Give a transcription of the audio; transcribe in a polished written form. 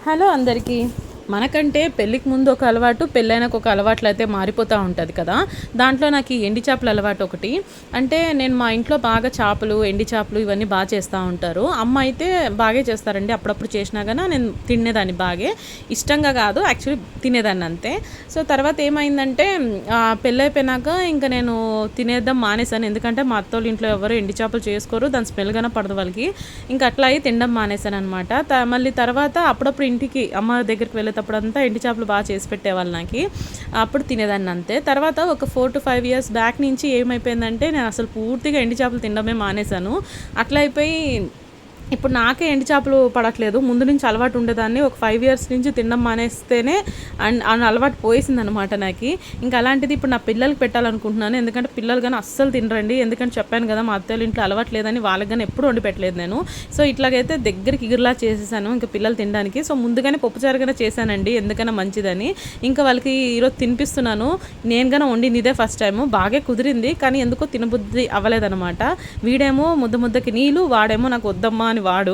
Hello అందరికీ. మనకంటే పెళ్ళికి ముందు ఒక అలవాటు, పెళ్ళైనాక ఒక అలవాట్లు అయితే మారిపోతూ ఉంటుంది కదా. దాంట్లో నాకు ఈ ఎండి చేపల అలవాటు ఒకటి. అంటే నేను మా ఇంట్లో బాగా చేపలు, ఎండి చేపలు ఇవన్నీ బాగా చేస్తూ ఉంటారు. అమ్మ అయితే బాగా చేస్తారండి. అప్పుడప్పుడు చేసినా కానీ నేను తినేదాన్ని, బాగా ఇష్టంగా కాదు, యాక్చువల్లీ తినేదాన్ని అంతే. సో తర్వాత ఏమైందంటే పెళ్ళైపోయినాక ఇంకా నేను తినేద్దాం మానేశాను. ఎందుకంటే మా అత్తోళ్ళ ఇంట్లో ఎవరు ఎండి చేపలు చేసుకోరు, దాని స్మెల్ గానే పడదు వాళ్ళకి. ఇంకా అట్లా అయి తినడం మానేశాను అనమాట. మళ్ళీ తర్వాత అప్పుడప్పుడు ఇంటికి అమ్మ దగ్గరికి వెళ్ళేటప్పుడు అంతా ఎండి చేపలు బాగా చేసి పెట్టేవాళ్ళు నాకు. అప్పుడు తినేదాన్ని అంతే. తర్వాత ఒక 4 to 5 years బ్యాక్ నుంచి ఏమైపోయిందంటే నేను అసలు పూర్తిగా ఎండి చేపలు తినడమే మానేశాను. అట్లా అయిపోయి ఇప్పుడు నాకే ఎండి చేపలు పడట్లేదు. ముందు నుంచి అలవాటు ఉండేదాన్ని, ఒక 5 years నుంచి తినడం మానేస్తేనే అలవాటు పోయేసిందనమాట నాకు. ఇంకా అలాంటిది ఇప్పుడు నా పిల్లలకి పెట్టాలనుకుంటున్నాను. ఎందుకంటే పిల్లలు కానీ అస్సలు తినరండి. ఎందుకంటే చెప్పాను కదా, మా అత్తయ్య ఇంట్లో అలవాటు లేదని వాళ్ళకి కానీ ఎప్పుడు వండి పెట్టలేదు నేను. సో ఇట్లాగైతే దగ్గరికి ఇగురులా చేసేసాను ఇంకా పిల్లలు తినడానికి. సో ముందుగానే పప్పుచారుగానే చేశానండి, ఎందుకైనా మంచిదని. ఇంకా వాళ్ళకి ఈరోజు తినిపిస్తున్నాను. నేను కానీ వండింది ఇదే ఫస్ట్ టైము. బాగా కుదిరింది, కానీ ఎందుకో తినబుద్ధి అవ్వలేదనమాట. వీడేమో ముద్దకి నీళ్ళు, వాడేమో నాకు వద్దమ్మా అని వాడు